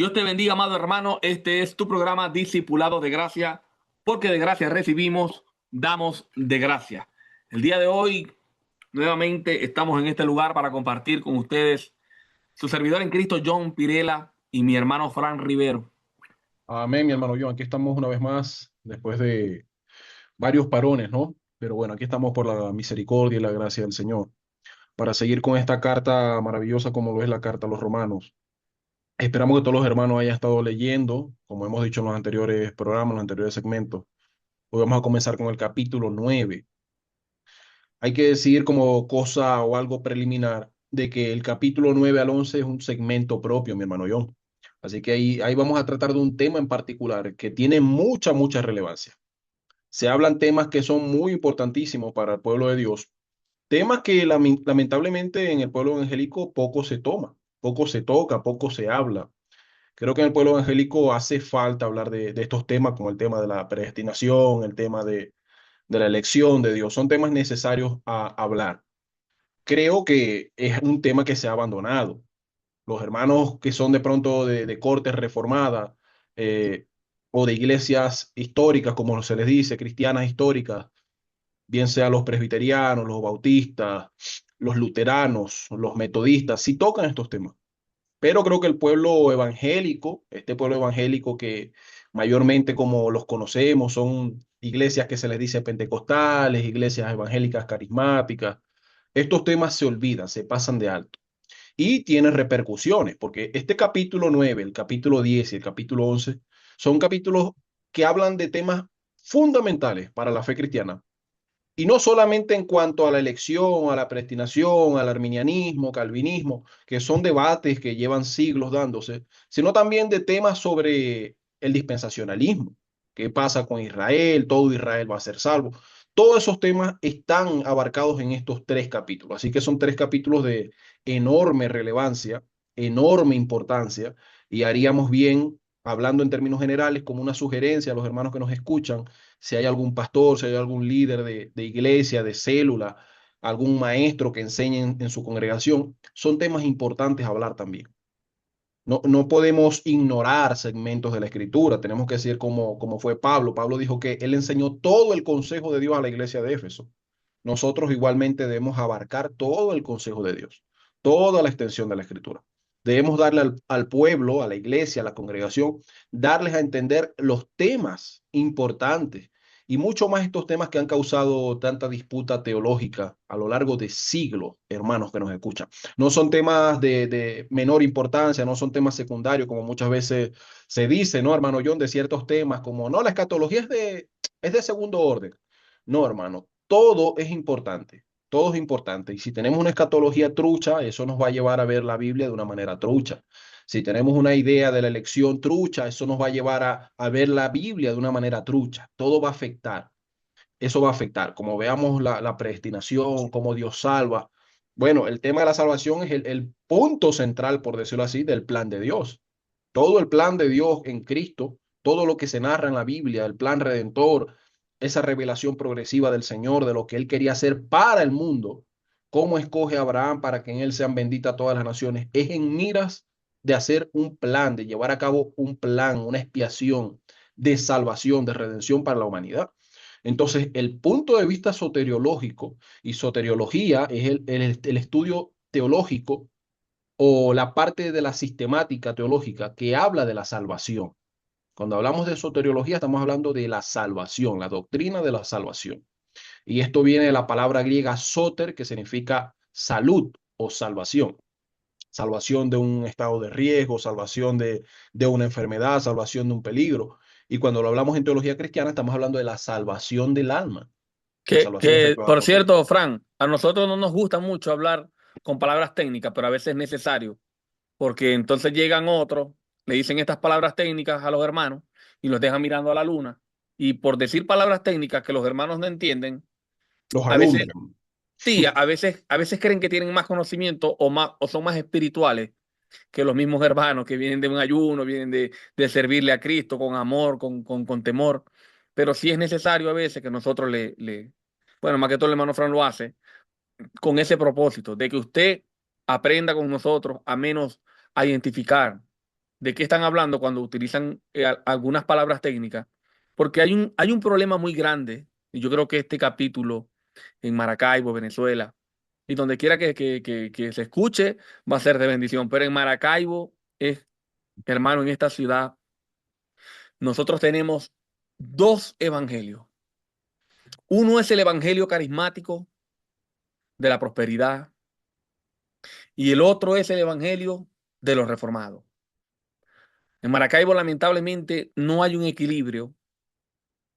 Dios te bendiga, amado hermano. Este es tu programa Discipulado de Gracia, porque de gracia recibimos, damos de gracia. El día de hoy, nuevamente, estamos en este lugar para compartir con ustedes su servidor en Cristo, John Pirela, y mi hermano Fran Rivero. Amén, mi hermano John. Aquí estamos una vez más, después de varios parones, ¿no? Pero bueno, aquí estamos por la misericordia y la gracia del Señor, para seguir con esta carta maravillosa como lo es la carta a los romanos. Esperamos que todos los hermanos hayan estado leyendo, como hemos dicho en los anteriores programas, en los anteriores segmentos. Hoy vamos a comenzar con el capítulo 9. Hay que decir como cosa o algo preliminar de que el capítulo 9 al 11 es un segmento propio, mi hermano John. Así que ahí vamos a tratar de un tema en particular que tiene mucha relevancia. Se hablan temas que son muy importantísimos para el pueblo de Dios, temas que lamentablemente en el pueblo evangélico poco se toma, poco se toca, poco se habla. Creo que en el pueblo evangélico hace falta hablar de estos temas, como el tema de la predestinación, el tema de la elección de Dios. Son temas necesarios a hablar. Creo que es un tema que se ha abandonado. Los hermanos que son de pronto de corte reformada, eh, o de iglesias históricas, como se les dice, cristianas históricas, bien sean los presbiterianos, los bautistas, los luteranos, los metodistas, sí tocan estos temas. Pero creo que el pueblo evangélico, este pueblo evangélico que mayormente como los conocemos, son iglesias que se les dice pentecostales, iglesias evangélicas carismáticas, estos temas se olvidan, se pasan de alto y tienen repercusiones, porque este capítulo 9, el capítulo 10 y el capítulo 11 son capítulos que hablan de temas fundamentales para la fe cristiana, y no solamente en cuanto a la elección, a la predestinación, al arminianismo, calvinismo, que son debates que llevan siglos dándose, sino también de temas sobre el dispensacionalismo. ¿Qué pasa con Israel? Todo Israel va a ser salvo. Todos esos temas están abarcados en estos tres capítulos. Así que son tres capítulos de enorme relevancia, enorme importancia, y haríamos bien, hablando en términos generales, como una sugerencia a los hermanos que nos escuchan, si hay algún pastor, si hay algún líder de iglesia, de célula, algún maestro que enseñe en su congregación, son temas importantes a hablar también. No podemos ignorar segmentos de la escritura, tenemos que decir como fue Pablo. Pablo dijo que él enseñó todo el consejo de Dios a la iglesia de Éfeso. Nosotros igualmente debemos abarcar todo el consejo de Dios, toda la extensión de la escritura. Debemos darle al pueblo, a la iglesia, a la congregación, darles a entender los temas importantes y mucho más estos temas que han causado tanta disputa teológica a lo largo de siglos, hermanos que nos escuchan. No son temas de menor importancia, no son temas secundarios, como muchas veces se dice, ¿no, hermano John? De ciertos temas, como, no, la escatología es de segundo orden. No, hermano, todo es importante, todo es importante. Y si tenemos una escatología trucha, eso nos va a llevar a ver la Biblia de una manera trucha. Si tenemos una idea de la elección trucha, eso nos va a llevar a ver la Biblia de una manera trucha. Todo va a afectar, eso va a afectar. Como veamos la predestinación, cómo Dios salva. Bueno, el tema de la salvación es el punto central, por decirlo así, del plan de Dios. Todo el plan de Dios en Cristo, todo lo que se narra en la Biblia, el plan redentor, esa revelación progresiva del Señor, de lo que Él quería hacer para el mundo, cómo escoge a Abraham para que en Él sean benditas todas las naciones, es en miras de hacer un plan, de llevar a cabo un plan, una expiación de salvación, de redención para la humanidad. Entonces, el punto de vista soteriológico y soteriología es el estudio teológico o la parte de la sistemática teológica que habla de la salvación. Cuando hablamos de soteriología, estamos hablando de la salvación, la doctrina de la salvación. Y esto viene de la palabra griega soter, que significa salud o salvación. Salvación de un estado de riesgo, salvación de una enfermedad, salvación de un peligro. Y cuando lo hablamos en teología cristiana, estamos hablando de la salvación del alma, la salvación efectuada Por por Cristo. cierto, Fran, a nosotros no nos gusta mucho hablar con palabras técnicas, pero a veces es necesario, porque entonces llegan otros, le dicen estas palabras técnicas a los hermanos y los dejan mirando a la luna. Y por decir palabras técnicas que los hermanos no entienden, Los a veces, alumbran. sí, a veces creen que tienen más conocimiento o son más espirituales que los mismos hermanos que vienen de un ayuno, vienen de servirle a Cristo con amor, con temor. Pero sí es necesario a veces que nosotros bueno, más que todo el hermano Fran lo hace, con ese propósito, de que usted aprenda con nosotros a menos a identificar. de qué están hablando cuando utilizan algunas palabras técnicas, porque hay un problema muy grande, y yo creo que este capítulo en Maracaibo, Venezuela, y donde quiera que se escuche, va a ser de bendición, pero en Maracaibo, hermano, en esta ciudad, nosotros tenemos dos evangelios. Uno es el evangelio carismático de la prosperidad y el otro es el evangelio de los reformados. En Maracaibo, lamentablemente, no hay un equilibrio,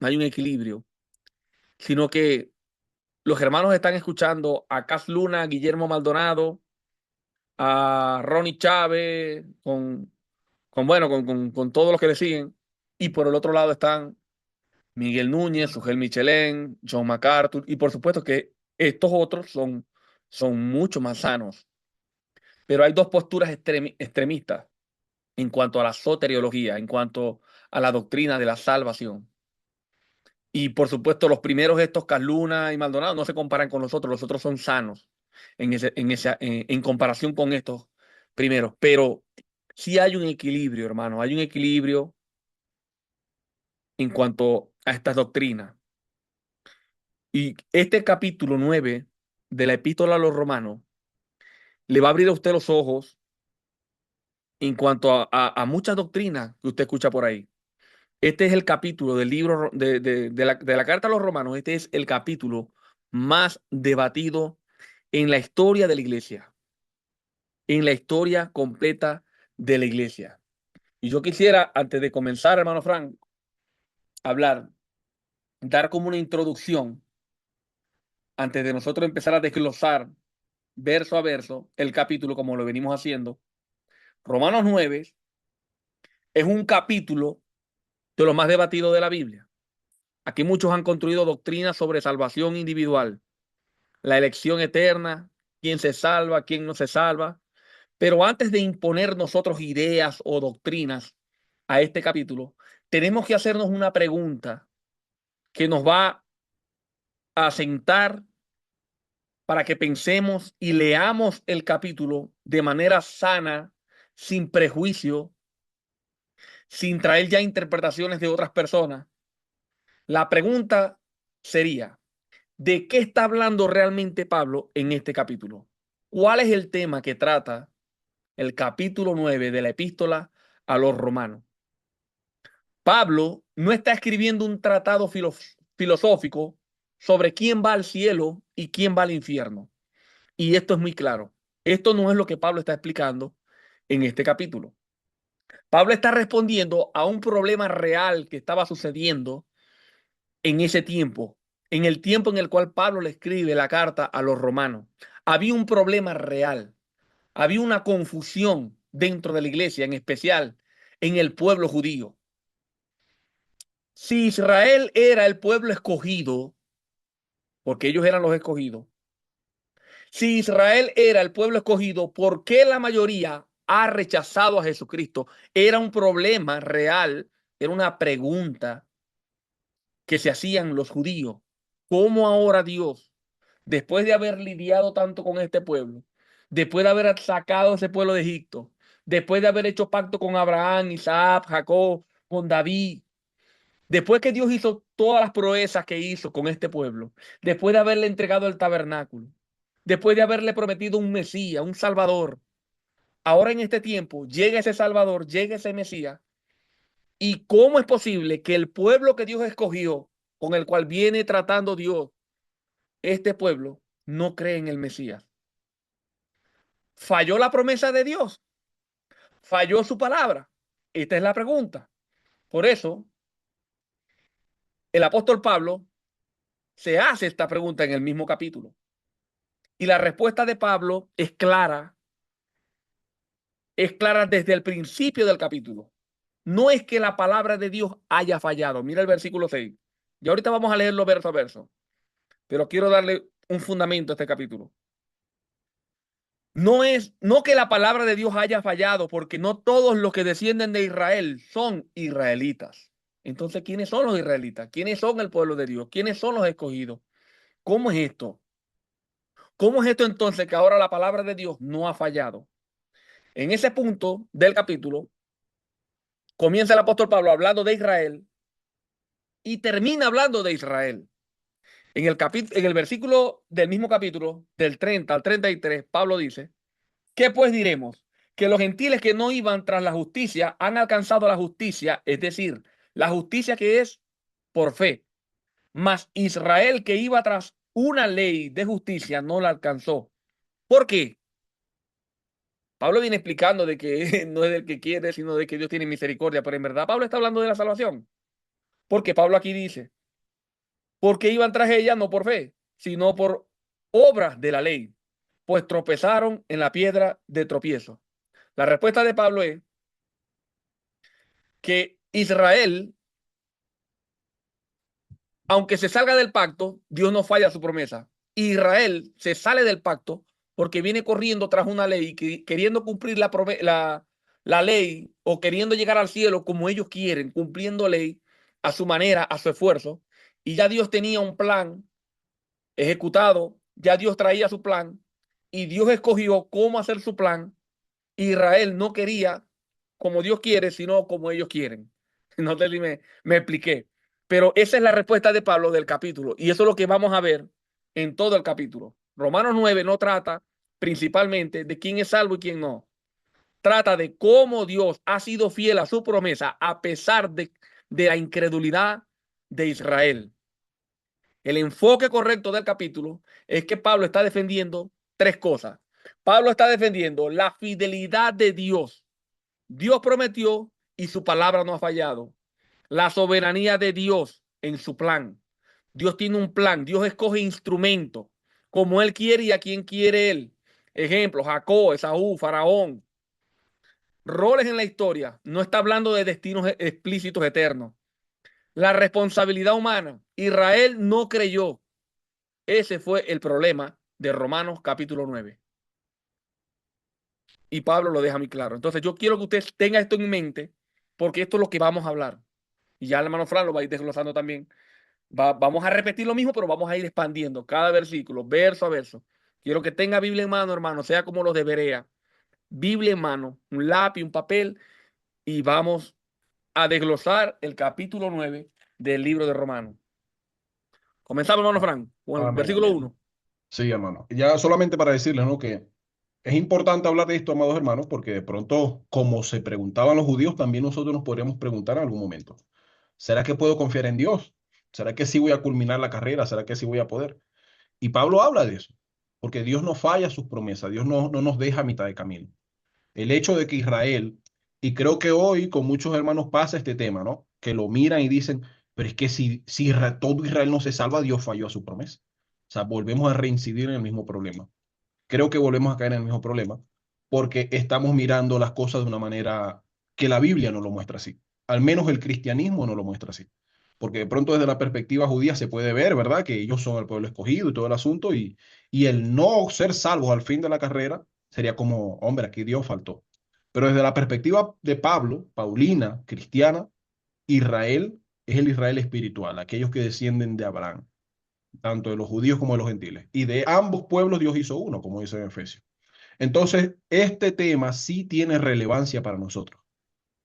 no hay un equilibrio, sino que los hermanos están escuchando a Cas Luna, a Guillermo Maldonado, a Ronnie Chávez, bueno, con todos los que le siguen, y por el otro lado están Miguel Núñez, Sugel Michelén, John MacArthur, y por supuesto que estos otros son mucho más sanos. Pero hay dos posturas extremistas en cuanto a la soteriología, en cuanto a la doctrina de la salvación. Y por supuesto, los primeros estos, Carluna y Maldonado, no se comparan con los otros son sanos en comparación con estos primeros. Pero sí hay un equilibrio, hermano, hay un equilibrio en cuanto a estas doctrinas. Y este capítulo 9 de la Epístola a los Romanos le va a abrir a usted los ojos en cuanto a muchas doctrinas que usted escucha por ahí. Este es el capítulo del libro de la carta a los romanos. Este es el capítulo más debatido en la historia de la iglesia, en la historia completa de la iglesia. Y yo quisiera, antes de comenzar, hermano Frank, hablar, dar como una introducción, antes de nosotros empezar a desglosar verso a verso el capítulo como lo venimos haciendo. Romanos 9 es un capítulo de lo más debatido de la Biblia. Aquí muchos han construido doctrinas sobre salvación individual, la elección eterna, quién se salva, quién no se salva. Pero antes de imponer nosotros ideas o doctrinas a este capítulo, tenemos que hacernos una pregunta que nos va a sentar para que pensemos y leamos el capítulo de manera sana, sin prejuicio, sin traer ya interpretaciones de otras personas. La pregunta sería, ¿de qué está hablando realmente Pablo en este capítulo? ¿Cuál es el tema que trata el capítulo 9 de la epístola a los romanos? Pablo no está escribiendo un tratado filosófico sobre quién va al cielo y quién va al infierno. Y esto es muy claro. Esto no es lo que Pablo está explicando en este capítulo. Pablo está respondiendo a un problema real que estaba sucediendo en ese tiempo, en el tiempo en el cual Pablo le escribe la carta a los romanos. Había un problema real, había una confusión dentro de la iglesia, en especial en el pueblo judío. Si Israel era el pueblo escogido, porque ellos eran los escogidos, si Israel era el pueblo escogido, ¿por qué la mayoría ha rechazado a Jesucristo? Era un problema real, era una pregunta que se hacían los judíos. ¿Cómo ahora Dios, después de haber lidiado tanto con este pueblo, después de haber sacado a ese pueblo de Egipto, después de haber hecho pacto con Abraham, Isaac, Jacob, con David, después que Dios hizo todas las proezas que hizo con este pueblo, después de haberle entregado el tabernáculo, después de haberle prometido un Mesías, un Salvador, ahora en este tiempo llega ese Salvador, llega ese Mesías? ¿Y cómo es posible que el pueblo que Dios escogió, con el cual viene tratando Dios, este pueblo, no cree en el Mesías? ¿Falló la promesa de Dios? ¿Falló su palabra? Esta es la pregunta. Por eso, el apóstol Pablo se hace esta pregunta en el mismo capítulo. Y la respuesta de Pablo es clara desde el principio del capítulo. No es que la palabra de Dios haya fallado. Mira el versículo 6. Y ahorita vamos a leerlo verso a verso, pero quiero darle un fundamento a este capítulo. No que la palabra de Dios haya fallado, porque no todos los que descienden de Israel son israelitas. Entonces, ¿quiénes son los israelitas? ¿Quiénes son el pueblo de Dios? ¿Quiénes son los escogidos? ¿Cómo es esto? ¿Cómo es esto entonces que ahora la palabra de Dios no ha fallado? En ese punto del capítulo, Comienza el apóstol Pablo hablando de Israel y termina hablando de Israel. En el versículo del mismo capítulo, del 30 al 33, Pablo dice: ¿qué pues diremos? Que los gentiles que no iban tras la justicia han alcanzado la justicia, es decir, la justicia que es por fe. Mas Israel que iba tras una ley de justicia no la alcanzó. ¿Por qué? Pablo viene explicando de que no es del que quiere, sino de que Dios tiene misericordia, pero en verdad Pablo está hablando de la salvación. Porque Pablo aquí dice: porque iban tras ella no por fe, sino por obras de la ley, pues tropezaron en la piedra de tropiezo. La respuesta de Pablo es que Israel, aunque se salga del pacto, Dios no falla su promesa. Israel se sale del pacto porque viene corriendo tras una ley, queriendo cumplir la ley o queriendo llegar al cielo como ellos quieren, cumpliendo ley a su manera, a su esfuerzo. Y ya Dios tenía un plan ejecutado, ya Dios traía su plan y Dios escogió cómo hacer su plan. Israel no quería como Dios quiere, sino como ellos quieren. No sé si me expliqué. Pero esa es la respuesta de Pablo del capítulo. Y eso es lo que vamos a ver en todo el capítulo. Romanos 9 no trata principalmente de quién es salvo y quién no. Trata de cómo Dios ha sido fiel a su promesa a pesar de la incredulidad de Israel. El enfoque correcto del capítulo es que Pablo está defendiendo tres cosas. Pablo está defendiendo la fidelidad de Dios. Dios prometió y su palabra no ha fallado. La soberanía de Dios en su plan. Dios tiene un plan. Dios escoge instrumentos como Él quiere y a quien quiere Él. Ejemplo, Jacob, Esaú, Faraón. Roles en la historia. No está hablando de destinos explícitos eternos. La responsabilidad humana. Israel no creyó. Ese fue el problema de Romanos capítulo 9. Y Pablo lo deja muy claro. Entonces yo quiero que usted tenga esto en mente porque esto es lo que vamos a hablar. Y ya el hermano Fran lo va a ir desglosando también. Vamos a repetir lo mismo, pero vamos a ir expandiendo cada versículo, verso a verso. Quiero que tenga Biblia en mano, hermano, sea como los de Berea. Biblia en mano, un lápiz, un papel, y vamos a desglosar el capítulo 9 del libro de Romanos. Comenzamos, hermano Fran, con el Amén, versículo amén. 1. Sí, hermano. Ya solamente para decirles, ¿no? Que es importante hablar de esto, amados hermanos, porque de pronto, como se preguntaban los judíos, también nosotros nos podríamos preguntar en algún momento. ¿Será que puedo confiar en Dios? ¿Será que sí voy a culminar la carrera? ¿Será que sí voy a poder? Y Pablo habla de eso, porque Dios no falla sus promesas, Dios no nos deja a mitad de camino. El hecho de que Israel, y creo que hoy con muchos hermanos pasa este tema, ¿no? Que lo miran y dicen, pero es que si todo Israel no se salva, Dios falló a su promesa. O sea, volvemos a reincidir en el mismo problema. Creo que volvemos a caer en el mismo problema porque estamos mirando las cosas de una manera que la Biblia no lo muestra así. Al menos el cristianismo no lo muestra así. Porque de pronto desde la perspectiva judía se puede ver, ¿verdad? Que ellos son el pueblo escogido y todo el asunto y el no ser salvos al fin de la carrera sería como, hombre, aquí Dios faltó. Pero desde la perspectiva de Pablo, Paulina, cristiana, Israel es el Israel espiritual, aquellos que descienden de Abraham, tanto de los judíos como de los gentiles. Y de ambos pueblos Dios hizo uno, como dice en Efesios. Entonces, este tema sí tiene relevancia para nosotros.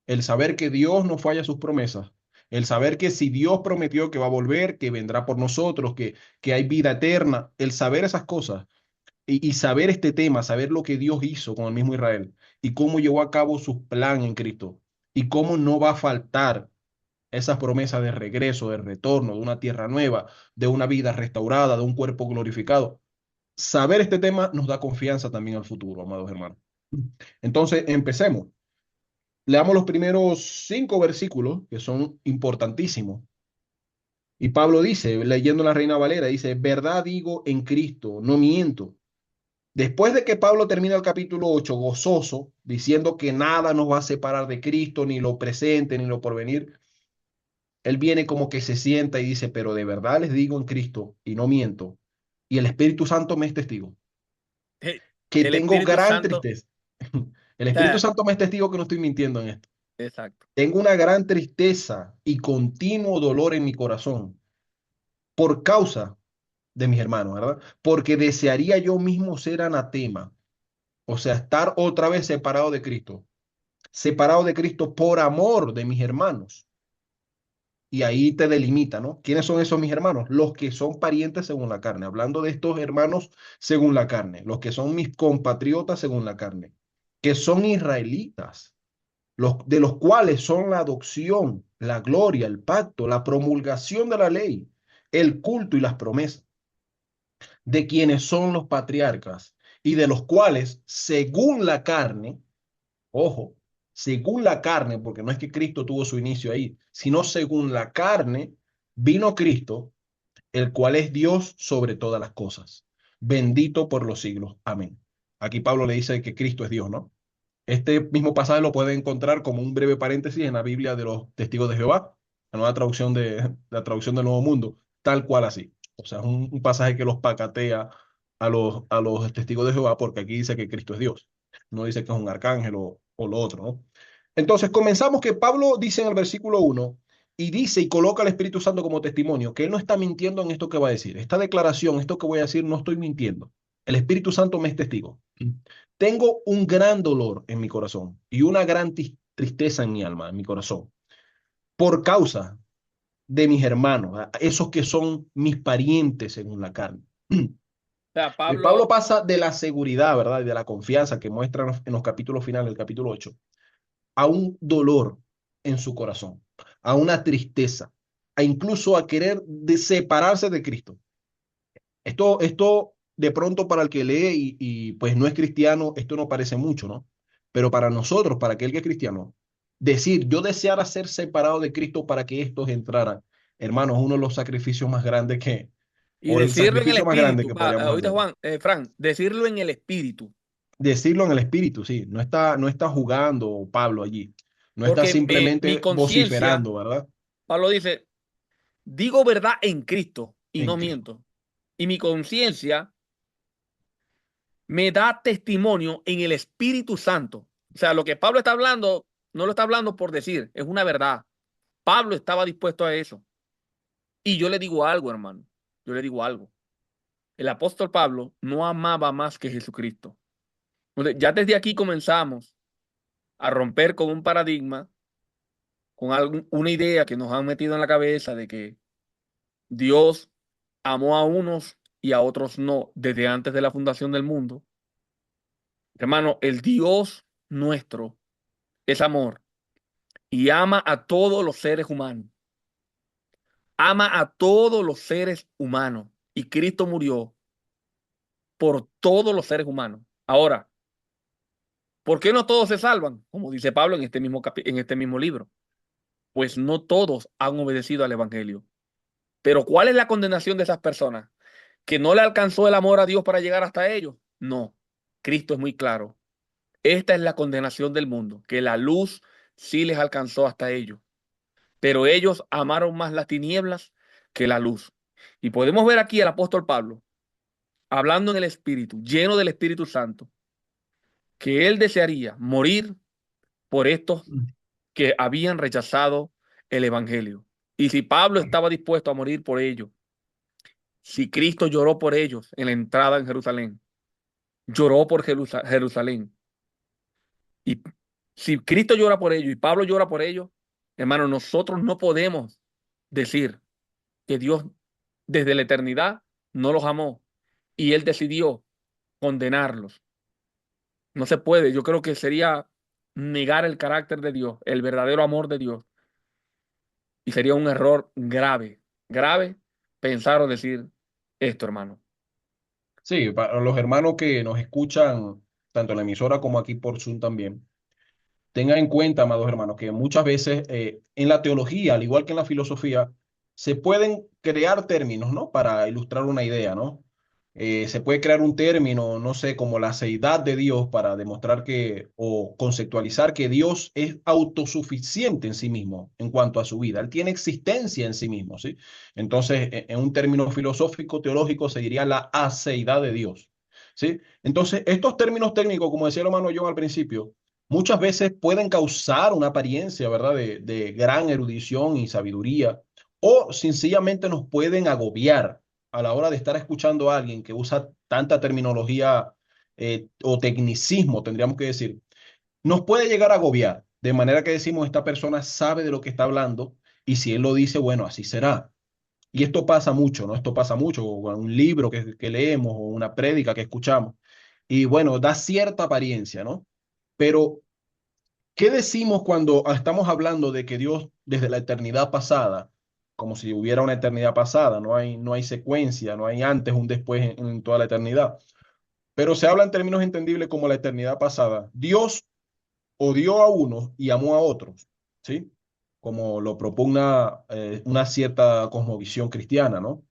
El saber que Dios no falla sus promesas, el saber que si Dios prometió que va a volver, que vendrá por nosotros, que hay vida eterna, el saber esas cosas y saber este tema, saber lo que Dios hizo con el mismo Israel y cómo llevó a cabo su plan en Cristo y cómo no va a faltar esas promesas de regreso, de retorno, de una tierra nueva, de una vida restaurada, de un cuerpo glorificado. Saber este tema nos da confianza también al futuro, amados hermanos. Entonces, empecemos. Leamos los primeros 5 versículos que son importantísimos. Y Pablo dice, leyendo la Reina Valera, dice, verdad digo en Cristo, no miento. Después de que Pablo termina el capítulo 8 gozoso, diciendo que nada nos va a separar de Cristo, ni lo presente, ni lo porvenir, él viene como que se sienta y dice, pero de verdad les digo en Cristo, y no miento, y el Espíritu Santo me es testigo, que El tengo Espíritu gran Santo, tristeza. El Espíritu eh, Santo me es testigo que no estoy mintiendo en esto. exacto. Tengo una gran tristeza y continuo dolor en mi corazón por causa de mis hermanos, ¿verdad? Porque desearía yo mismo ser anatema, o sea, estar otra vez separado de Cristo, separado de Cristo por amor de mis hermanos. Y ahí te delimita, ¿no? ¿Quiénes son esos mis hermanos? Los que son parientes según la carne. Hablando de estos hermanos según la carne, los que son mis compatriotas según la carne, que son israelitas, de los cuales son la adopción, la gloria, el pacto, la promulgación de la ley, el culto y las promesas, de quienes son los patriarcas y de los cuales, según la carne, ojo, según la carne, porque no es que Cristo tuvo su inicio ahí, sino según la carne, vino Cristo, el cual es Dios sobre todas las cosas, bendito por los siglos. Amén. Aquí Pablo le dice que Cristo es Dios, ¿no? Este mismo pasaje lo puede encontrar como un breve paréntesis en la Biblia de los Testigos de Jehová, la nueva traducción la traducción del Nuevo Mundo, tal cual así. O sea, es un pasaje que los pacatea a los Testigos de Jehová porque aquí dice que Cristo es Dios. No dice que es un arcángel o lo otro, ¿no? Entonces, comenzamos que Pablo dice en el versículo 1 y dice y coloca al Espíritu Santo como testimonio que él no está mintiendo en esto que va a decir. Esta declaración, esto que voy a decir, no estoy mintiendo. El Espíritu Santo me es testigo. Tengo un gran dolor en mi corazón y una gran tristeza en mi alma, en mi corazón, por causa de mis hermanos, esos que son mis parientes según la carne. O sea, Pablo Pablo, pasa de la seguridad, ¿verdad? Y de la confianza que muestra en los capítulos finales, el capítulo 8, a un dolor en su corazón, a una tristeza, a incluso a querer separarse de Cristo. Esto de pronto para el que lee y pues no es cristiano, esto no parece mucho, ¿no? Pero para nosotros, para aquel que es cristiano, decir, yo deseara ser separado de Cristo para que estos entraran, hermanos, uno de los sacrificios más grandes y o el decirlo en el sacrificio más grande espíritu, que podríamos ahorita hacer. Juan, Fran, decirlo en el espíritu, Decirlo en el espíritu, sí, no está jugando Pablo allí, no está porque mi simplemente conciencia, vociferando, ¿verdad? Pablo dice, digo verdad en Cristo y En no Cristo. miento. Y mi conciencia me da testimonio en el Espíritu Santo. O sea, lo que Pablo está hablando, no lo está hablando por decir, es una verdad. Pablo estaba dispuesto a eso. Y yo le digo algo, hermano, yo le digo algo. El apóstol Pablo no amaba más que Jesucristo. Entonces, ya desde aquí comenzamos a romper con un paradigma, con una idea que nos han metido en la cabeza de que Dios amó a unos y a otros no desde antes de la fundación del mundo. Hermano, el Dios nuestro es amor y ama a todos los seres humanos. Ama a todos los seres humanos. Y Cristo murió por todos los seres humanos. Ahora, ¿por qué no todos se salvan? Como dice Pablo en en este mismo libro. Pues no todos han obedecido al Evangelio. Pero ¿cuál es la condenación de esas personas? ¿Que no le alcanzó el amor a Dios para llegar hasta ellos? No. Cristo es muy claro. Esta es la condenación del mundo, que la luz sí les alcanzó hasta ellos. Pero ellos amaron más las tinieblas que la luz. Y podemos ver aquí al apóstol Pablo hablando en el Espíritu, lleno del Espíritu Santo, que él desearía morir por estos que habían rechazado el Evangelio. Y si Pablo estaba dispuesto a morir por ellos, si Cristo lloró por ellos en la entrada en Jerusalén, lloró por Jerusalén, y si Cristo llora por ellos y Pablo llora por ellos, hermano, nosotros no podemos decir que Dios desde la eternidad no los amó y él decidió condenarlos. No se puede. Yo creo que sería negar el carácter de Dios, el verdadero amor de Dios. Y sería un error grave, grave pensar o decir esto, hermano. Sí, para los hermanos que nos escuchan, tanto en la emisora como aquí por Zoom también, tengan en cuenta, amados hermanos, que muchas veces en la teología, al igual que en la filosofía, se pueden crear términos, ¿no? Para ilustrar una idea, ¿no? Se puede crear un término, no sé, como la seidad de Dios para demostrar que o conceptualizar que Dios es autosuficiente en sí mismo en cuanto a su vida. Él tiene existencia en sí mismo, ¿sí? Entonces, en un término filosófico, teológico, se diría la aceidad de Dios, ¿sí? Entonces, estos términos técnicos, como decía el hermano John al principio, muchas veces pueden causar una apariencia, ¿verdad?, de gran erudición y sabiduría, o sencillamente nos pueden agobiar a la hora de estar escuchando a alguien que usa tanta terminología o tecnicismo, tendríamos que decir. nos puede llegar a agobiar, de manera que decimos, esta persona sabe de lo que está hablando y si él lo dice, bueno, así será. Y esto pasa mucho, ¿no? Esto pasa mucho con un libro que leemos o una prédica que escuchamos. Y bueno, da cierta apariencia, ¿no? Pero, ¿qué decimos cuando estamos hablando de que Dios desde la eternidad pasada, como si hubiera una eternidad pasada, no hay secuencia, no hay antes, un después en toda la eternidad? Pero se habla en términos entendibles como la eternidad pasada. Dios odió a unos y amó a otros, ¿sí? Como lo propugna una cierta cosmovisión cristiana, ¿no?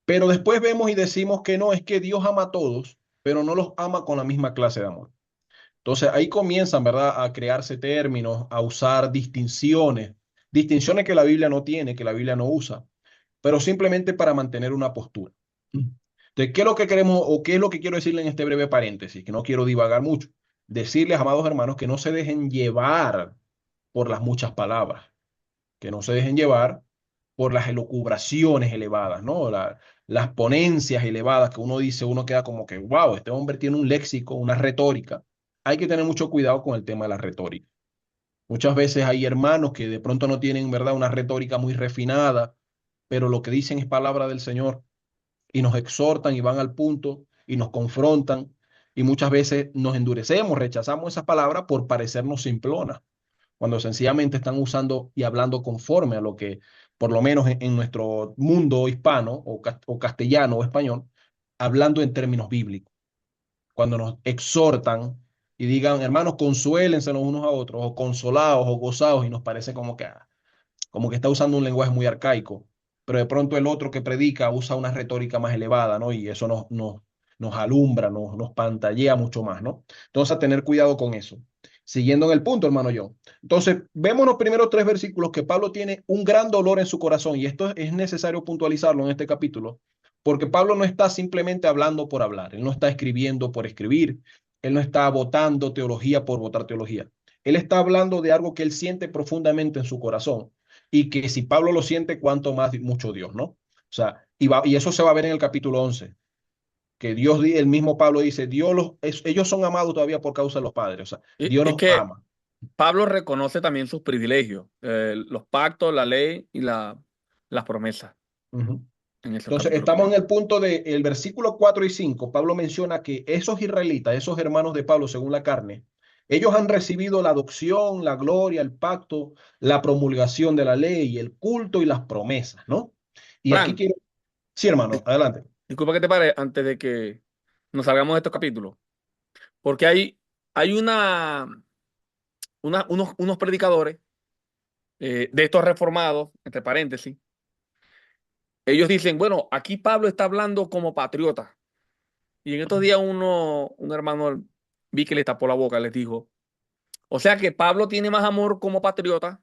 Pero después vemos y decimos que no, es que Dios ama a todos, pero no los ama con la misma clase de amor. Entonces ahí comienzan, ¿verdad?, a crearse términos, a usar distinciones, distinciones que la Biblia no tiene, que la Biblia no usa, pero simplemente para mantener una postura. Entonces, ¿qué es lo que queremos o qué es lo que quiero decirle en este breve paréntesis? Que no quiero divagar mucho. Decirles, amados hermanos, que no se dejen llevar por las muchas palabras, que no se dejen llevar por las elucubraciones elevadas, ¿no? Las ponencias elevadas que uno dice, uno queda como que, wow, este hombre tiene un léxico, una retórica. Hay que tener mucho cuidado con el tema de la retórica. Muchas veces hay hermanos que de pronto no tienen, ¿verdad?, una retórica muy refinada, pero lo que dicen es palabra del Señor y nos exhortan y van al punto y nos confrontan y muchas veces nos endurecemos, rechazamos esas palabras por parecernos simplonas cuando sencillamente están usando y hablando conforme a lo que, por lo menos en nuestro mundo hispano o castellano o español, hablando en términos bíblicos. Cuando nos exhortan y digan, hermanos, consuélense los unos a otros, o consolados o gozados, y nos parece como que está usando un lenguaje muy arcaico, pero de pronto el otro que predica usa una retórica más elevada, ¿no? Y eso nos alumbra, nos pantallea mucho más, ¿no? Entonces, a tener cuidado con eso. Siguiendo en el punto, hermano John. Entonces, vemos los primeros tres versículos que Pablo tiene un gran dolor en su corazón, y esto es necesario puntualizarlo en este capítulo, porque Pablo no está simplemente hablando por hablar, él no está escribiendo por escribir, él no está votando teología por votar teología. Él está hablando de algo que él siente profundamente en su corazón y que si Pablo lo siente, cuánto más mucho Dios, ¿no? O sea, y eso se va a ver en el capítulo 11 que Dios, el mismo Pablo dice, ellos son amados todavía por causa de los padres, o sea, Y Dios es nos que ama. Pablo reconoce también sus privilegios, los pactos, la ley y las promesas Ujú. en esos Entonces, capítulos estamos en primeros. el punto del versículo 4 y 5. Pablo menciona que esos israelitas, esos hermanos de Pablo según la carne, ellos han recibido la adopción, la gloria, el pacto, la promulgación de la ley, el culto y las promesas, ¿no? Y aquí Fran, quiero... Sí, hermano, di- adelante. disculpa que te pare antes de que nos salgamos de estos capítulos, porque hay unos predicadores de estos reformados, entre paréntesis, ellos dicen, bueno, aquí Pablo está hablando como patriota. Y en estos días un hermano vi que le tapó la boca, les dijo, o sea que Pablo tiene más amor como patriota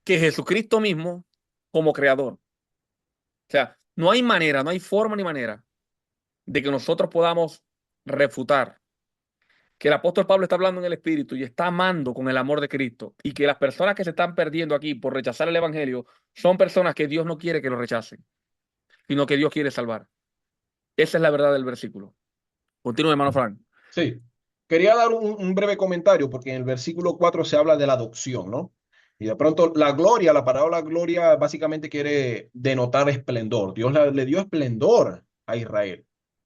que Jesucristo mismo como creador. O sea, no hay manera, no hay forma ni manera de que nosotros podamos refutar que el apóstol Pablo está hablando en el Espíritu y está amando con el amor de Cristo y que las personas que se están perdiendo aquí por rechazar el Evangelio son personas que Dios no quiere que lo rechacen, sino que Dios quiere salvar. Esa es la verdad del versículo. Continúe, hermano Frank. Sí, quería dar un breve comentario porque en el versículo 4 se habla de la adopción, ¿no? Y de pronto la gloria, la palabra gloria básicamente quiere denotar esplendor. Dios le dio esplendor a Israel.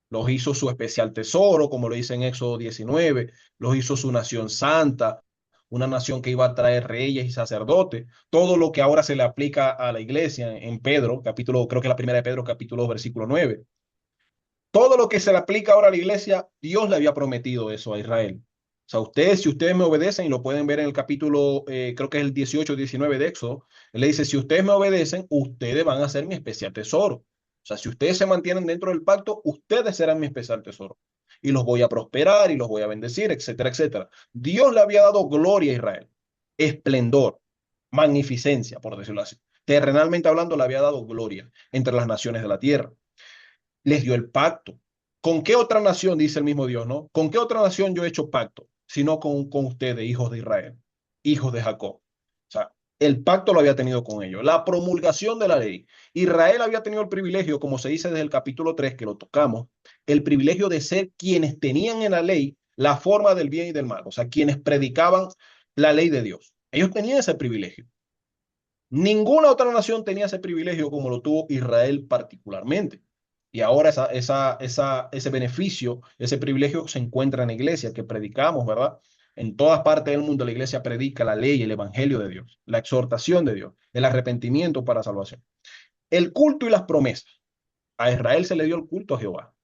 Los hizo su especial tesoro, como lo dice en Éxodo 19, los hizo su nación santa, una nación que iba a traer reyes y sacerdotes. Todo lo que ahora se le aplica a la iglesia en Pedro, capítulo, creo que la primera de Pedro, capítulo 2, versículo 9. Todo lo que se le aplica ahora a la iglesia, Dios le había prometido eso a Israel. O sea, ustedes, si ustedes me obedecen, y lo pueden ver en el capítulo, creo que es el 18 o 19 de Éxodo, él le dice, si ustedes me obedecen, ustedes van a ser mi especial tesoro. O sea, si ustedes se mantienen dentro del pacto, ustedes serán mi especial tesoro. Y los voy a prosperar y los voy a bendecir, etcétera, etcétera. Dios le había dado gloria a Israel, esplendor, magnificencia, por decirlo así. Terrenalmente hablando, le había dado gloria entre las naciones de la tierra, les dio el pacto. ¿Con qué otra nación, dice el mismo Dios, no? ¿Con qué otra nación yo he hecho pacto? Sino con ustedes, hijos de Israel, hijos de Jacob. O sea, el pacto lo había tenido con ellos. La promulgación de la ley. Israel había tenido el privilegio, como se dice desde el capítulo 3 que lo tocamos, el privilegio de ser quienes tenían en la ley la forma del bien y del mal, o sea, quienes predicaban la ley de Dios. Ellos tenían ese privilegio. Ninguna otra nación tenía ese privilegio como lo tuvo Israel particularmente. Y ahora ese beneficio, ese privilegio se encuentra en la iglesia que predicamos, ¿verdad? En todas partes del mundo la iglesia predica la ley, el evangelio de Dios, la exhortación de Dios, el arrepentimiento para salvación. El culto y las promesas. A Israel se le dio el culto a Jehová.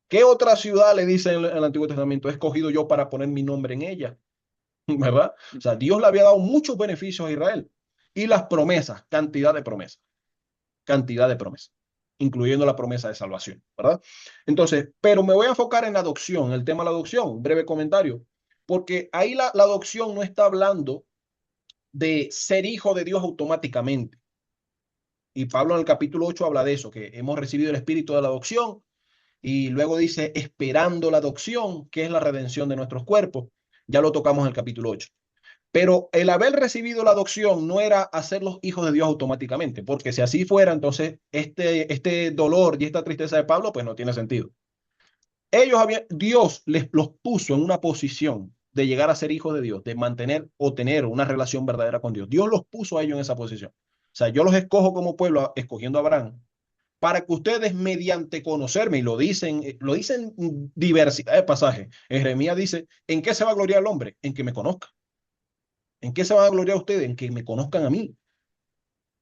¿Qué otra ciudad le dice en el Antiguo Testamento? He escogido yo para poner mi nombre en ella, ¿verdad? O sea, Dios le había dado muchos beneficios a Israel. Y las promesas, cantidad de promesas, incluyendo la promesa de salvación, ¿verdad? Entonces, pero me voy a enfocar en la adopción, el tema de la adopción, un breve comentario, porque ahí la adopción no está hablando de ser hijo de Dios automáticamente. Y Pablo en el capítulo 8 habla de eso, que hemos recibido el espíritu de la adopción, y luego dice, esperando la adopción, que es la redención de nuestros cuerpos. Ya lo tocamos en el capítulo 8. Pero el haber recibido la adopción no era hacerlos hijos de Dios automáticamente, porque si así fuera, entonces este dolor y esta tristeza de Pablo, pues no tiene sentido. Dios los puso en una posición de llegar a ser hijos de Dios, de mantener o tener una relación verdadera con Dios. Dios los puso a ellos en esa posición. O sea, yo los escojo como pueblo, escogiendo a Abraham, para que ustedes mediante conocerme, y lo dicen diversidad de pasajes. Jeremías dice, ¿en qué se va a gloriar el hombre? En que me conozca. ¿En qué se van a gloriar ustedes? En que me conozcan a mí.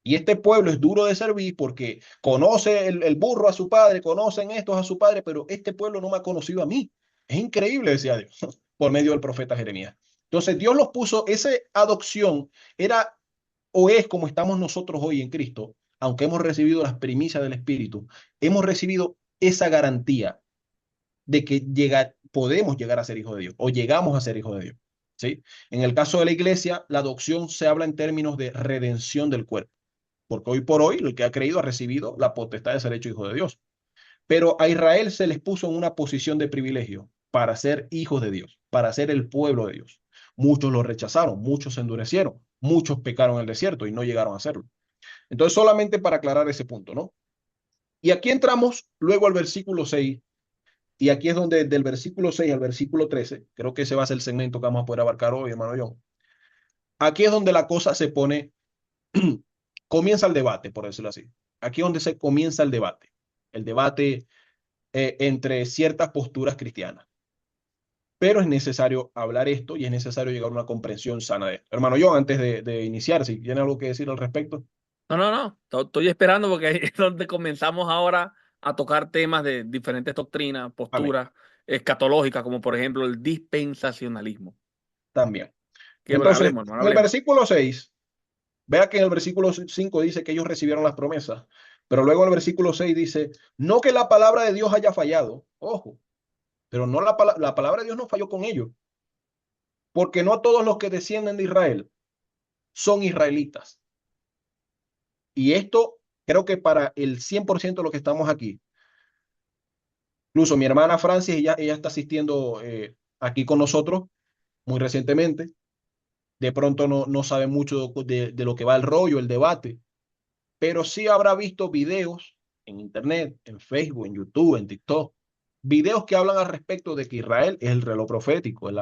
Y este pueblo es duro de servir porque conoce el burro a su padre, conocen estos a su padre, pero este pueblo no me ha conocido a mí. Es increíble, decía Dios, por medio del profeta Jeremías. Entonces Dios los puso, esa adopción era o es como estamos nosotros hoy en Cristo, aunque hemos recibido las primicias del Espíritu, hemos recibido esa garantía de que podemos llegar a ser hijos de Dios o llegamos a ser hijos de Dios. ¿Sí? En el caso de la iglesia, la adopción se habla en términos de redención del cuerpo, porque hoy por hoy el que ha creído ha recibido la potestad de ser hecho hijo de Dios. Pero a Israel se les puso en una posición de privilegio para ser hijos de Dios, para ser el pueblo de Dios. Muchos lo rechazaron, muchos se endurecieron, muchos pecaron en el desierto y no llegaron a hacerlo. Entonces, solamente para aclarar ese punto, ¿no? Y aquí entramos luego al versículo 6, y aquí es donde del versículo 6 al versículo 13, creo que ese va a ser el segmento que vamos a poder abarcar hoy, hermano John. Aquí es donde la cosa se pone, comienza el debate, por decirlo así. Aquí es donde se comienza el debate entre ciertas posturas cristianas. Pero es necesario hablar esto y es necesario llegar a una comprensión sana de esto. Hermano John, antes de iniciar, si tiene algo que decir al respecto. No, no, no. Estoy esperando porque ahí es donde comenzamos ahora a tocar temas de diferentes doctrinas, Amén. posturas escatológicas, como por ejemplo el dispensacionalismo. También. Que Entonces, hablemos, hermano, en el hablemos. versículo 6, vea que en el versículo 5 dice que ellos recibieron las promesas, pero luego en el versículo 6 dice, no que la palabra de Dios haya fallado, ojo, pero no la palabra de Dios no falló con ellos, porque no todos los que descienden de Israel son israelitas. Y esto creo que para el 100% de los que estamos aquí, incluso mi hermana Francis, ella está asistiendo aquí con nosotros muy recientemente, de pronto no sabe mucho de lo que va el rollo, el debate, pero sí habrá visto videos en internet, en Facebook, en YouTube, en TikTok, videos que hablan al respecto de que Israel es el reloj profético, es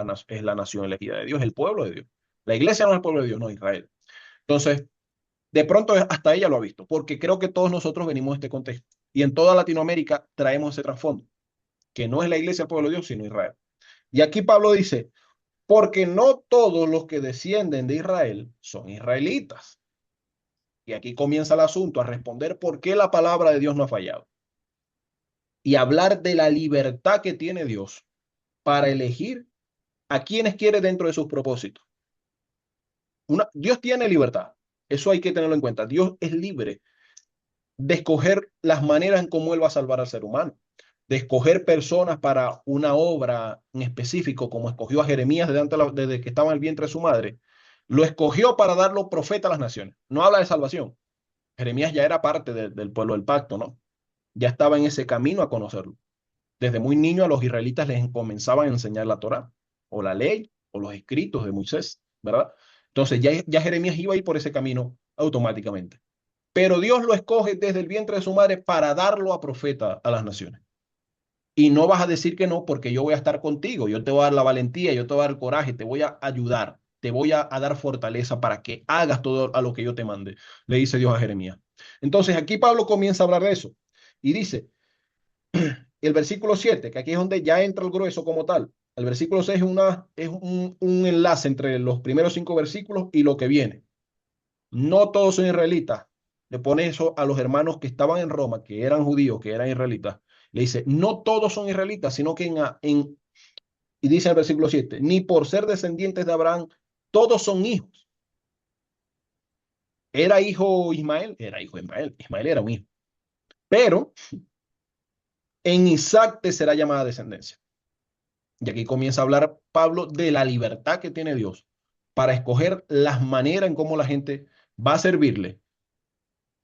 la nación elegida de Dios, el pueblo de Dios. La iglesia no es el pueblo de Dios, no Israel. Entonces, de pronto hasta ella lo ha visto, porque creo que todos nosotros venimos de este contexto. Y en toda Latinoamérica traemos ese trasfondo, que no es la iglesia el pueblo de Dios, sino Israel. Y aquí Pablo dice, porque no todos los que descienden de Israel son israelitas. Y aquí comienza el asunto a responder por qué la palabra de Dios no ha fallado. Y hablar de la libertad que tiene Dios para elegir a quienes quiere dentro de sus propósitos. Dios tiene libertad. Eso hay que tenerlo en cuenta. Dios es libre de escoger las maneras en cómo Él va a salvar al ser humano, de escoger personas para una obra en específico, como escogió a Jeremías desde que estaba en el vientre de su madre. Lo escogió para darlo profeta a las naciones. No habla de salvación. Jeremías ya era parte del pueblo del pacto, ¿no? Ya estaba en ese camino a conocerlo. Desde muy niño a los israelitas les comenzaban a enseñar la Torá, o la ley, o los escritos de Moisés, ¿verdad? Entonces ya Jeremías iba a ir por ese camino automáticamente. Pero Dios lo escoge desde el vientre de su madre para darlo a profeta a las naciones. Y no vas a decir que no porque yo voy a estar contigo, yo te voy a dar la valentía, yo te voy a dar el coraje, te voy a ayudar, te voy a dar fortaleza para que hagas todo a lo que yo te mande, le dice Dios a Jeremías. Entonces aquí Pablo comienza a hablar de eso y dice, el versículo 7 que aquí es donde ya entra el grueso como tal. El versículo 6 es un enlace entre los primeros 5 versículos y lo que viene. No todos son israelitas. Le pone eso a los hermanos que estaban en Roma, que eran judíos, que eran israelitas. Le dice, no todos son israelitas, sino que y dice en el versículo 7 ni por ser descendientes de Abraham, todos son hijos. ¿Era hijo Ismael? Era hijo Ismael. Ismael era un hijo. Pero en Isaac te será llamada descendencia. Y aquí comienza a hablar Pablo de la libertad que tiene Dios para escoger las maneras en cómo la gente va a servirle,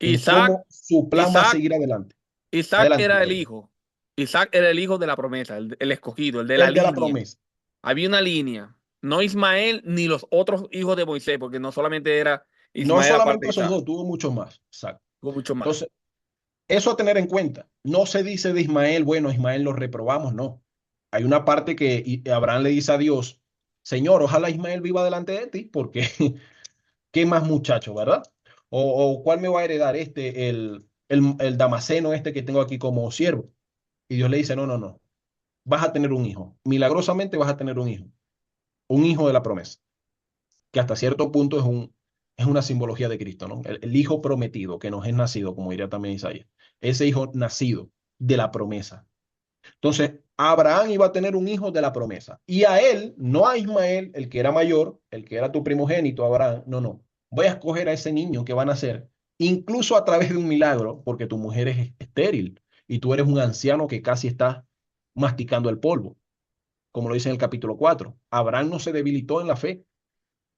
en Isaac, cómo su plan va a Isaac, seguir adelante. Isaac Adelante, era el perdón. hijo. Isaac era el hijo de la promesa, el escogido, el de la El de la línea. promesa. Había una línea. No Ismael ni los otros hijos de Moisés, porque no solamente era No Ismael aparte solamente de esos Isaac, dos, tuvo muchos más. Exacto. hubo mucho más. Entonces, eso a tener en cuenta. No se dice de Ismael, bueno, Ismael lo reprobamos, no. Hay una parte que Abraham le dice a Dios, Señor, ojalá Ismael viva delante de ti, porque qué más muchacho, ¿verdad? O cuál me va a heredar el Damaseno este que tengo aquí como siervo. Y Dios le dice, no, no, no, vas a tener un hijo. Milagrosamente vas a tener un hijo de la promesa, que hasta cierto punto es una simbología de Cristo, ¿no? El hijo prometido que nos es nacido, como diría también Isaías. Ese hijo nacido de la promesa. Entonces, Abraham iba a tener un hijo de la promesa. Y a él, no a Ismael, el que era mayor, el que era tu primogénito, Abraham, no, no. Voy a escoger a ese niño que van a nacer, incluso a través de un milagro, porque tu mujer es estéril y tú eres un anciano que casi está masticando el polvo, como lo dice en el capítulo 4. Abraham no se debilitó en la fe,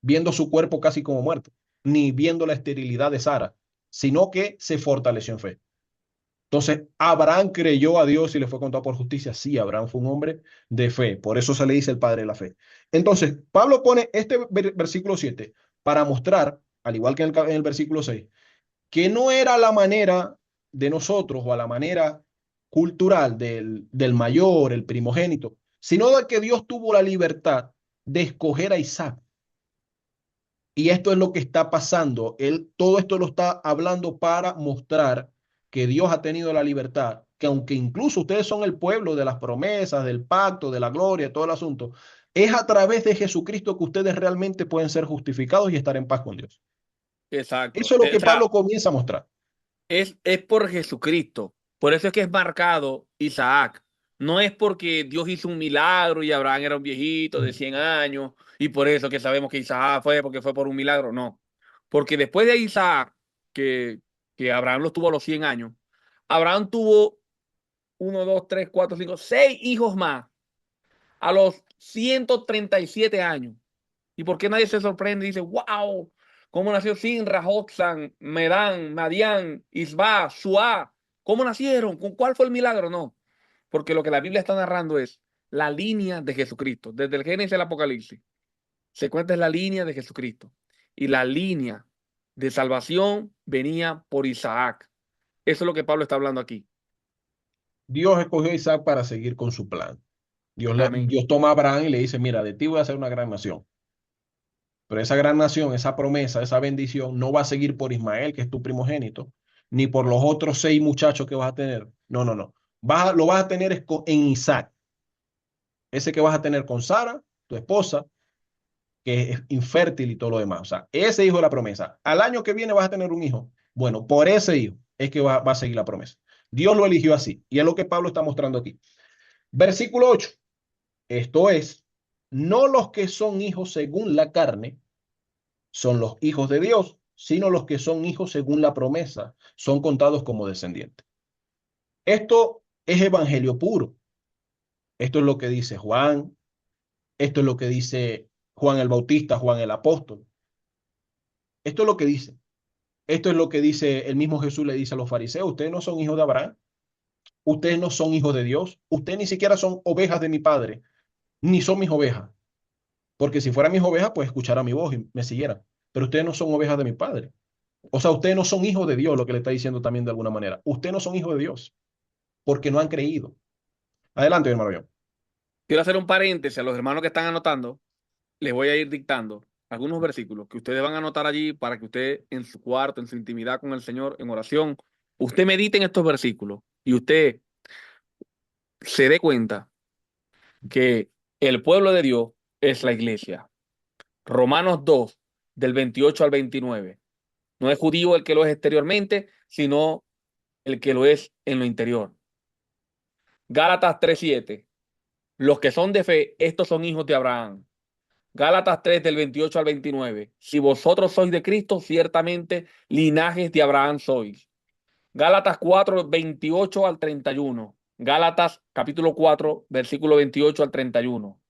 viendo su cuerpo casi como muerto, ni viendo la esterilidad de Sara, sino que se fortaleció en fe. Entonces, Abraham creyó a Dios y le fue contado por justicia. Sí, Abraham fue un hombre de fe. Por eso se le dice el padre de la fe. Entonces, Pablo pone este versículo 7 para mostrar, al igual que en el versículo 6, que no era la manera de nosotros o a la manera cultural del mayor, el primogénito, sino de que Dios tuvo la libertad de escoger a Isaac. Y esto es lo que está pasando. Él, todo esto lo está hablando para mostrar que Dios ha tenido la libertad, que aunque incluso ustedes son el pueblo de las promesas, del pacto, de la gloria, todo el asunto, es a través de Jesucristo que ustedes realmente pueden ser justificados y estar en paz con Dios. Exacto. Eso es lo O que sea, Pablo comienza a mostrar. es por Jesucristo. Por eso es que es marcado Isaac. No es porque Dios hizo un milagro y Abraham era un viejito de 100 años y por eso que sabemos que Isaac fue porque fue por un milagro. No. Porque después de Isaac, que, que Abraham los tuvo a los 100 años, Abraham tuvo uno, dos, tres, cuatro, cinco, seis hijos más a los 137 años. ¿Y por qué nadie se sorprende y dice, wow, cómo nació Sinra, Joxan, Medán, Madián, Isba, Suá? ¿Cómo nacieron? ¿Con cuál fue el milagro? No, porque lo que la Biblia está narrando es la línea de Jesucristo. Desde el Génesis al Apocalipsis se cuenta la línea de Jesucristo. Y la línea de salvación venía por Isaac. Eso es lo que Pablo está hablando aquí. Dios escogió a Isaac para seguir con su plan. Amén. Dios toma a Abraham y le dice, mira, de ti voy a hacer una gran nación. Pero esa gran nación, esa promesa, esa bendición no va a seguir por Ismael, que es tu primogénito, ni por los otros 6 muchachos que vas a tener. No, no, no. Lo vas a tener en Isaac, ese que vas a tener con Sara, tu esposa, que es infértil y todo lo demás. O sea, ese hijo de la promesa. Al año que viene vas a tener un hijo. Bueno, por ese hijo es que va a seguir la promesa. Dios lo eligió así. Y es lo que Pablo está mostrando aquí. Versículo 8. Esto es, no los que son hijos según la carne son los hijos de Dios, sino los que son hijos según la promesa, son contados como descendientes. Esto es evangelio puro. Esto es lo que dice Juan, esto es lo que dice Juan el Bautista, Juan el apóstol. Esto es lo que dice. Esto es lo que dice el mismo Jesús le dice a los fariseos, ustedes no son hijos de Abraham, ustedes no son hijos de Dios, ustedes ni siquiera son ovejas de mi padre, ni son mis ovejas, porque si fueran mis ovejas, pues escucharan mi voz y me siguieran, pero ustedes no son ovejas de mi padre. O sea, ustedes no son hijos de Dios, lo que le está diciendo también de alguna manera. Ustedes no son hijos de Dios porque no han creído. Adelante, mi hermano John. Quiero hacer un paréntesis a los hermanos que están anotando. Les voy a ir dictando algunos versículos que ustedes van a anotar allí para que usted en su cuarto, en su intimidad con el Señor, en oración, usted medite en estos versículos y usted se dé cuenta que el pueblo de Dios es la iglesia. Romanos 2, del 28 al 29. No es judío el que lo es exteriormente, sino el que lo es en lo interior. Gálatas 3:7. Los que son de fe, estos son hijos de Abraham. Gálatas 3 del 28 al 29. Si vosotros sois de Cristo, ciertamente linajes de Abraham sois. Gálatas 4, 28 al 31. Gálatas capítulo 4, versículo 28 al 31.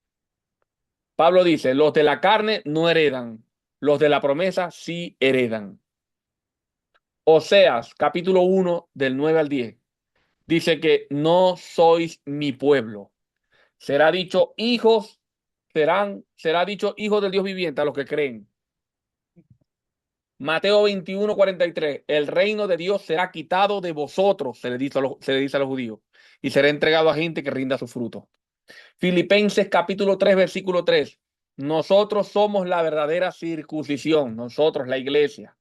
Pablo dice, los de la carne no heredan, los de la promesa sí heredan. Oseas capítulo 1 del 9 al 10. Dice que no sois mi pueblo. Será dicho hijos, será dicho hijos del Dios viviente a los que creen. Mateo 21:43. El reino de Dios será quitado de vosotros, se le dice a los judíos, y será entregado a gente que rinda su fruto. Filipenses capítulo 3, versículo 3. Nosotros somos la verdadera circuncisión, nosotros, la iglesia.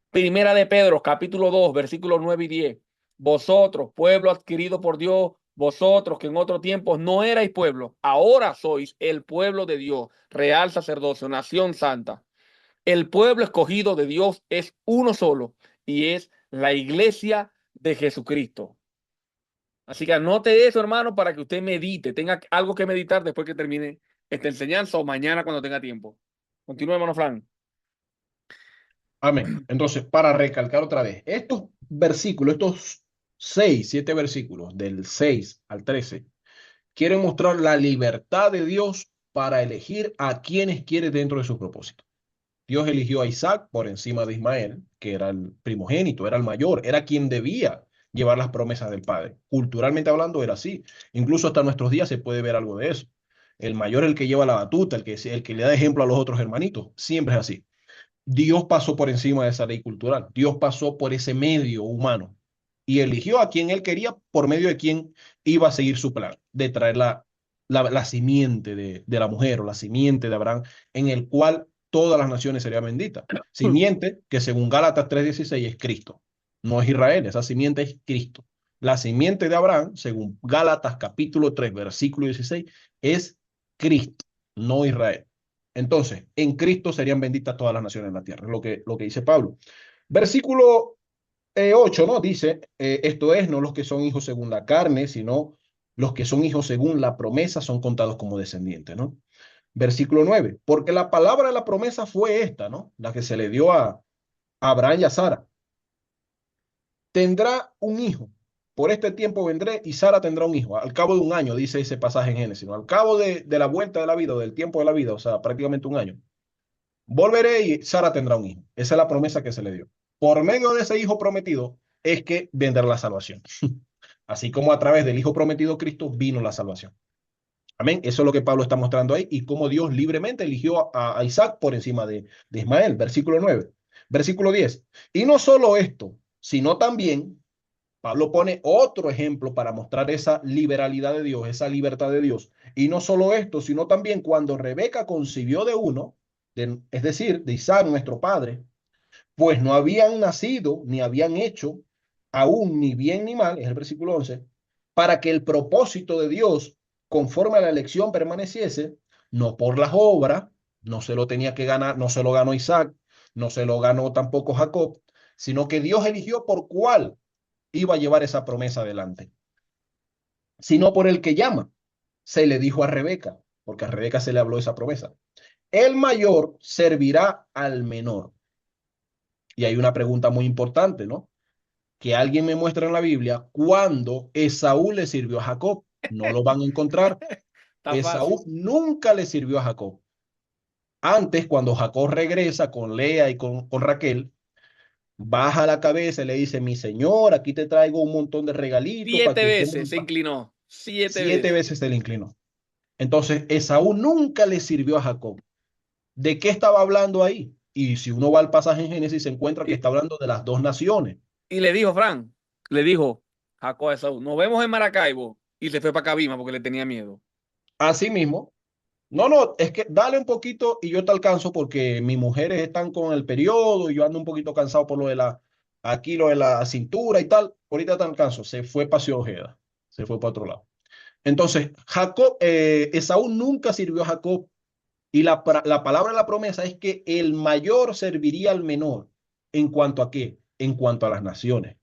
Primera de Pedro, capítulo 2, versículos 9 y 10. Vosotros, pueblo adquirido por Dios, vosotros que en otro tiempo no erais pueblo, ahora sois el pueblo de Dios, real sacerdocio, nación santa. El pueblo escogido de Dios es uno solo y es la iglesia de Jesucristo. Así que anote eso, hermano, para que usted medite, tenga algo que meditar después que termine esta enseñanza o mañana cuando tenga tiempo. Continúe, hermano Fran. Amén. Entonces, para recalcar otra vez, estos versículos, estos 6, 7 versículos, del 6 al 13, quieren mostrar la libertad de Dios para elegir a quienes quiere dentro de su propósito. Dios eligió a Isaac por encima de Ismael, que era el primogénito, era el mayor, era quien debía llevar las promesas del Padre. Culturalmente hablando era así. Incluso hasta nuestros días se puede ver algo de eso. El mayor es el que lleva la batuta, el que le da ejemplo a los otros hermanitos. Siempre es así. Dios pasó por encima de esa ley cultural. Dios pasó por ese medio humano y eligió a quien él quería por medio de quien iba a seguir su plan de traer la simiente de la mujer o la simiente de Abraham en el cual todas las naciones serían benditas. Simiente que según Gálatas 3:16 es Cristo. No es Israel, esa simiente es Cristo. La simiente de Abraham, según Gálatas capítulo 3 versículo 16, es Cristo, no Israel. Entonces, en Cristo serían benditas todas las naciones de la tierra, lo que dice Pablo. Versículo 8, ¿no? Dice, esto es, no los que son hijos según la carne, sino los que son hijos según la promesa son contados como descendientes, ¿no? Versículo 9, porque la palabra de la promesa fue esta, ¿no? La que se le dio a Abraham y a Sara. Tendrá un hijo. Por este tiempo vendré y Sara tendrá un hijo. Al cabo de un año, dice ese pasaje en Génesis, ¿no? Al cabo de la vuelta de la vida o del tiempo de la vida, o sea, prácticamente un año. Volveré y Sara tendrá un hijo. Esa es la promesa que se le dio. Por medio de ese hijo prometido es que vendrá la salvación. Así como a través del hijo prometido Cristo vino la salvación. Amén. Eso es lo que Pablo está mostrando ahí y cómo Dios libremente eligió a Isaac por encima de Ismael. Versículo 9. Versículo 10. Y no solo esto, sino también Pablo pone otro ejemplo para mostrar esa liberalidad de Dios, esa libertad de Dios. Y no solo esto, sino también cuando Rebeca concibió de uno, es decir, de Isaac, nuestro padre, pues no habían nacido ni habían hecho aún ni bien ni mal, es el versículo 11, para que el propósito de Dios conforme a la elección permaneciese, no por las obras, no se lo tenía que ganar, no se lo ganó Isaac, no se lo ganó tampoco Jacob, sino que Dios eligió por cuál iba a llevar esa promesa adelante, sino por el que llama. Se le dijo a Rebeca, porque a Rebeca se le habló esa promesa. El mayor servirá al menor. Y hay una pregunta muy importante, ¿no? Que alguien me muestre en la Biblia cuándo Esaú le sirvió a Jacob. No lo van a encontrar. Está Esaú fácil. nunca le sirvió a Jacob. Antes, cuando Jacob regresa con Lea y con Raquel, baja la cabeza y le dice, mi señor, aquí te traigo un montón de regalitos para Siete que estemos veces en se paz. inclinó. Siete 7 veces. veces se le inclinó. Entonces, Esaú nunca le sirvió a Jacob. ¿De qué estaba hablando ahí? Y si uno va al pasaje en Génesis, se encuentra que Y, está hablando de las dos naciones. y le dijo, Fran, le dijo Jacob a Esaú, nos vemos en Maracaibo y se fue para Cabima porque le tenía miedo. Así mismo. No, no, es que dale un poquito y yo te alcanzo porque mis mujeres están con el periodo y yo ando un poquito cansado por lo de aquí lo de la cintura y tal. Ahorita te alcanzo. Se fue para Ciudad Ojeda. Se fue para otro lado. Entonces, Esaú nunca sirvió a Jacob y la palabra de la promesa es que el mayor serviría al menor. ¿En cuanto a qué? En cuanto a las naciones.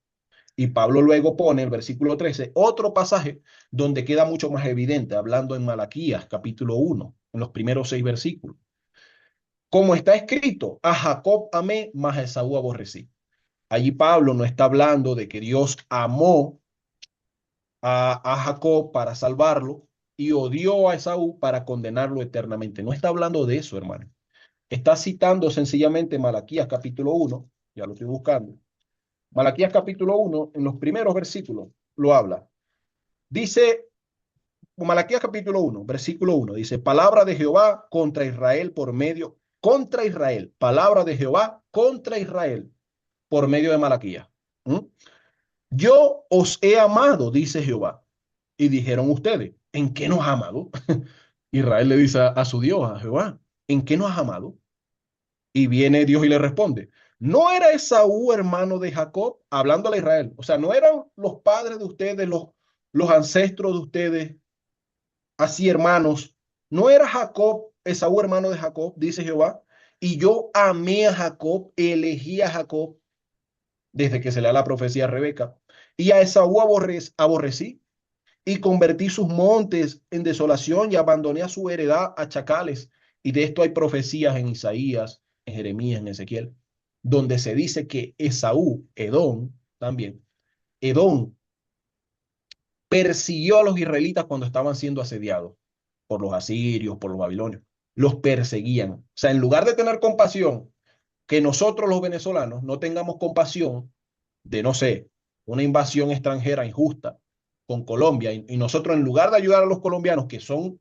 Y Pablo luego pone el versículo 13 otro pasaje donde queda mucho más evidente, hablando en Malaquías, capítulo 1, en los primeros 6 versículos. Como está escrito, a Jacob amé, mas a Esaú aborrecí. Allí Pablo no está hablando de que Dios amó a Jacob para salvarlo y odió a Esaú para condenarlo eternamente. No está hablando de eso, hermano. Está citando sencillamente Malaquías capítulo 1, ya lo estoy buscando. Malaquías capítulo 1, en los primeros versículos, lo habla. Dice, Malaquías capítulo 1, versículo 1, dice, palabra de Jehová contra Israel, palabra de Jehová contra Israel, por medio de Malaquías. ¿Mm? Yo os he amado, dice Jehová. Y dijeron ustedes, ¿en qué nos ha amado? Israel le dice a su Dios, a Jehová, ¿en qué nos has amado? Y viene Dios y le responde, ¿no era Esaú hermano de Jacob? Hablando a Israel. O sea, ¿no eran los padres de ustedes, los ancestros de ustedes, así hermanos? ¿No era Jacob, Esaú hermano de Jacob? Dice Jehová. Y yo amé a Jacob, elegí a Jacob, desde que se le da la profecía a Rebeca. Y a Esaú aborrecí y convertí sus montes en desolación y abandoné a su heredad a chacales. Y de esto hay profecías en Isaías, en Jeremías, en Ezequiel, donde se dice que Esaú, Edom, también, Edom persiguió a los israelitas cuando estaban siendo asediados por los asirios, por los babilonios. Los perseguían. O sea, en lugar de tener compasión, que nosotros los venezolanos no tengamos compasión de, no sé, una invasión extranjera injusta con Colombia y nosotros en lugar de ayudar a los colombianos que son,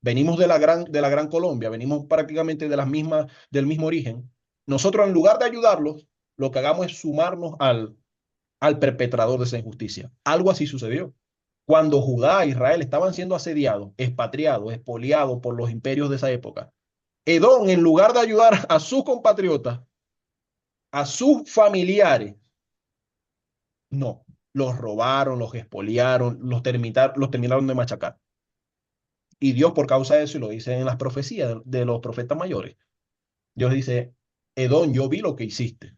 venimos de la gran Colombia, venimos prácticamente de las mismas, del mismo origen, nosotros en lugar de ayudarlos, lo que hagamos es sumarnos al perpetrador de esa injusticia. Algo así sucedió. Cuando Judá e Israel estaban siendo asediados, expatriados, expoliados por los imperios de esa época, Edom, en lugar de ayudar a sus compatriotas, a sus familiares, no, los robaron, los expoliaron, los terminaron de machacar. Y Dios, por causa de eso, y lo dice en las profecías de los profetas mayores, Dios dice, Edom, yo vi lo que hiciste.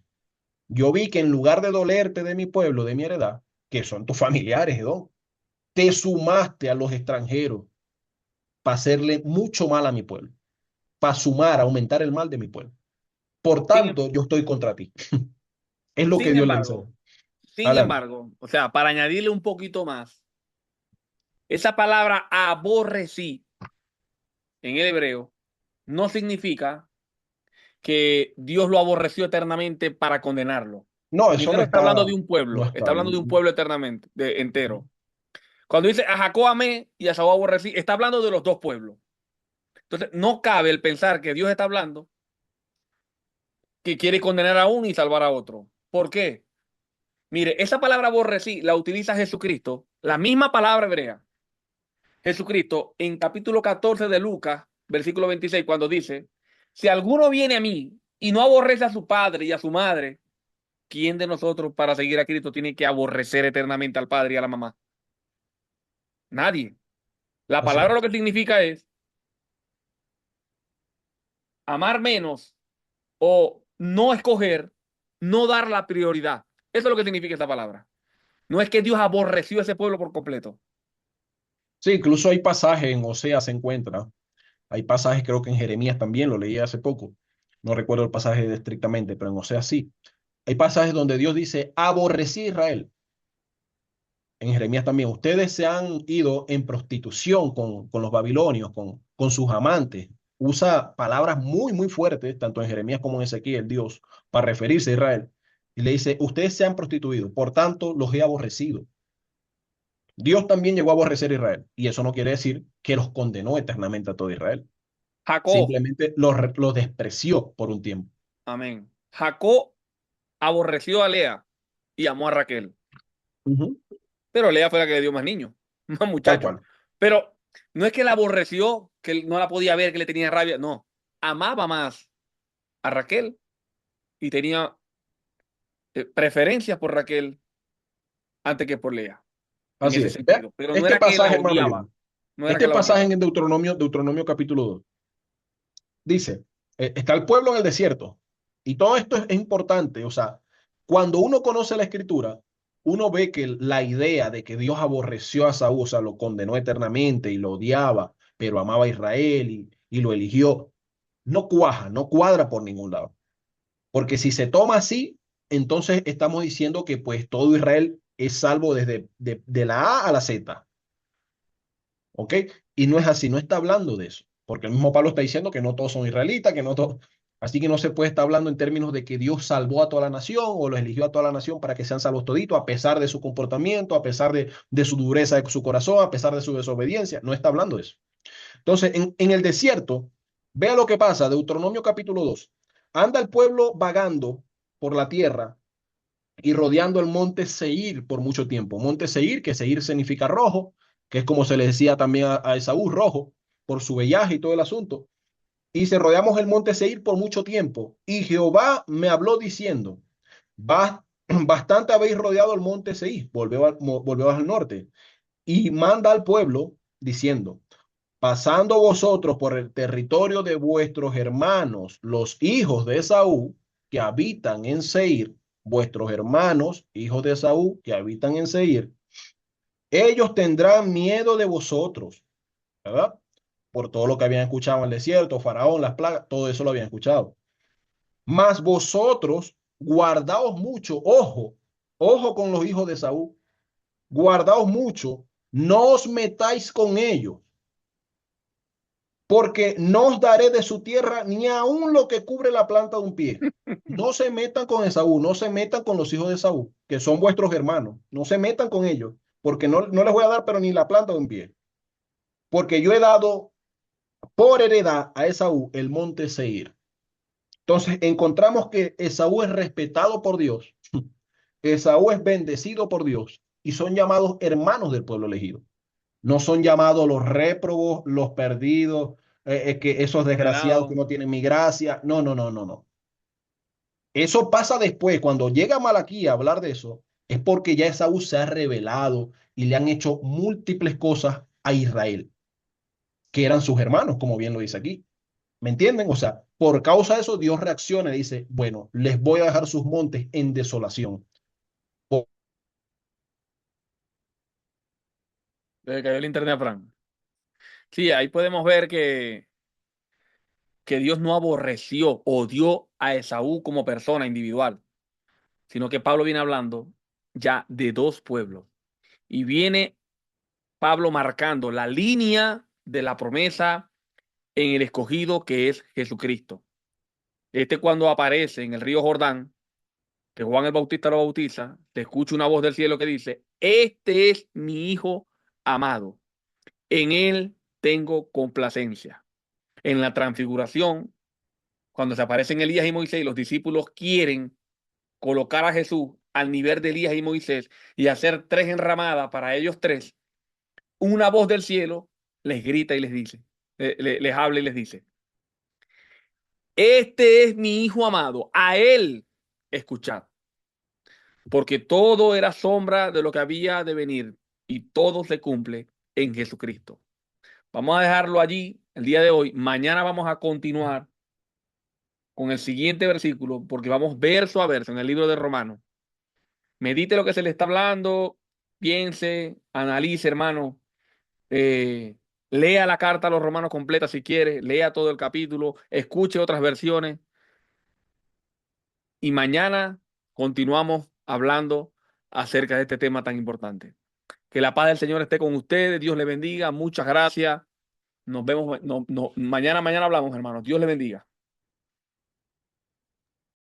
Yo vi que en lugar de dolerte de mi pueblo, de mi heredad, que son tus familiares, Edom, te sumaste a los extranjeros para hacerle mucho mal a mi pueblo, para sumar, aumentar el mal de mi pueblo. Por Sin, tanto, yo estoy contra ti. Es lo que sin Dios le dice. embargo, sin Adelante. embargo, o sea, para añadirle un poquito más, esa palabra aborrecí en el hebreo no significa que Dios lo aborreció eternamente para condenarlo. No, eso no Primero está hablando está, de un no pueblo, está está hablando de un ahí. pueblo eternamente, entero. Cuando dice a Jacob amé y a Esaú aborrecí, está hablando de los dos pueblos. Entonces, no cabe el pensar que Dios está hablando que quiere condenar a uno y salvar a otro. ¿Por qué? Mire, esa palabra aborrecí la utiliza Jesucristo, la misma palabra hebrea. Jesucristo en capítulo 14 de Lucas, versículo 26, cuando dice, si alguno viene a mí y no aborrece a su padre y a su madre, ¿quién de nosotros para seguir a Cristo tiene que aborrecer eternamente al padre y a la mamá? Nadie. La Así palabra lo es. que significa es amar menos o no escoger, no dar la prioridad. Eso es lo que significa esta palabra. No es que Dios aborreció a ese pueblo por completo. Sí, incluso hay pasajes en Oseas se encuentra. Hay pasajes, creo que en Jeremías también, lo leí hace poco. No recuerdo el pasaje estrictamente, pero en Oseas sí. Hay pasajes donde Dios dice, aborrecí a Israel. En Jeremías también, ustedes se han ido en prostitución con los babilonios, con sus amantes. Usa palabras muy, muy fuertes, tanto en Jeremías como en Ezequiel, Dios, para referirse a Israel. Y le dice, ustedes se han prostituido, por tanto los he aborrecido. Dios también llegó a aborrecer a Israel. Y eso no quiere decir que los condenó eternamente a todo Israel. Jacob, Simplemente los despreció por un tiempo. amén. Jacob aborreció a Lea y amó a Raquel. Ujú. Pero Lea fue la que le dio más niños. más Tal muchacho. cual. Pero no es que la aborreció, que no la podía ver, que le tenía rabia, no. Amaba más a Raquel y tenía preferencias por Raquel antes que por Lea, en Así ese es. Vea sentido. Pero no este era que la pasaje, hermano odiaba, John. no era que Este la pasaje odiaba. en Deuteronomio capítulo 2 dice, está el pueblo en el desierto. Y todo esto es importante. O sea, cuando uno conoce la escritura, uno ve que la idea de que Dios aborreció a Saúl, o sea, lo condenó eternamente y lo odiaba, pero amaba a Israel y lo eligió, no cuaja, no cuadra por ningún lado. Porque si se toma así, entonces estamos diciendo que pues todo Israel es salvo desde de la A a la Z. ¿Ok? Y no es así, no está hablando de eso, porque el mismo Pablo está diciendo que no todos son israelitas, que no todos, así que no se puede estar hablando en términos de que Dios salvó a toda la nación o los eligió a toda la nación para que sean salvos toditos, a pesar de su comportamiento, a pesar de su dureza de su corazón, a pesar de su desobediencia, no está hablando de eso. Entonces, en el desierto, vea lo que pasa, Deuteronomio capítulo 2 anda el pueblo vagando por la tierra y rodeando el monte Seir por mucho tiempo. Monte Seir, que Seir significa rojo, que es como se le decía también a Esaú, rojo, por su vellaje y todo el asunto. Y se rodeamos el monte Seir por mucho tiempo. Y Jehová me habló diciendo, bastante habéis rodeado el monte Seir, volveo al norte, y manda al pueblo diciendo, pasando vosotros por el territorio de vuestros hermanos, los hijos de Esaú, que habitan en Seir, vuestros hermanos, hijos de Esaú, que habitan en Seir, ellos tendrán miedo de vosotros, ¿verdad? Por todo lo que habían escuchado en el desierto, Faraón, las plagas, todo eso lo habían escuchado. Mas vosotros guardaos mucho, ojo con los hijos de Esaú, guardaos mucho, no os metáis con ellos porque no os daré de su tierra ni aun lo que cubre la planta de un pie. No se metan con Esaú, no se metan con los hijos de Esaú, que son vuestros hermanos. No se metan con ellos, porque no les voy a dar, pero ni la planta de un pie. Porque yo he dado por heredad a Esaú el monte Seir. Entonces encontramos que Esaú es respetado por Dios, Esaú es bendecido por Dios y son llamados hermanos del pueblo elegido. No son llamados los réprobos, los perdidos, que esos desgraciados que Condenado. no tienen mi gracia. No, no, no, no, no. Eso pasa después. Cuando llega Malaquía a hablar de eso, es porque ya Esaú se ha revelado y le han hecho múltiples cosas a Israel, que eran sus hermanos, como bien lo dice aquí. ¿Me entienden? O sea, por causa de eso, Dios reacciona y dice, bueno, les voy a dejar sus montes en desolación. Le cayó el internet a Fran. Sí, ahí podemos ver que Dios no aborreció, odió a Esaú como persona individual, sino que Pablo viene hablando ya de dos pueblos. Y viene Pablo marcando la línea de la promesa en el escogido que es Jesucristo. Este cuando aparece en el río Jordán, que Juan el Bautista lo bautiza, te escucha una voz del cielo que dice, este es mi hijo amado, en él tengo complacencia. En la transfiguración, cuando se aparecen Elías y Moisés, los discípulos quieren colocar a Jesús al nivel de Elías y Moisés y hacer tres enramadas para ellos tres, una voz del cielo les grita y les dice, les habla y les dice, este es mi hijo amado, a él escuchad, porque todo era sombra de lo que había de venir y todo se cumple en Jesucristo. Vamos a dejarlo allí el día de hoy. Mañana vamos a continuar con el siguiente versículo, porque vamos verso a verso en el libro de Romanos. Medite lo que se le está hablando, piense, analice, hermano. Eh, Lea la carta a los romanos completa si quiere, lea todo el capítulo, escuche otras versiones y mañana continuamos hablando acerca de este tema tan importante. Que la paz del Señor esté con ustedes, Dios le bendiga, muchas gracias. Nos vemos, mañana hablamos, hermanos. Dios le bendiga.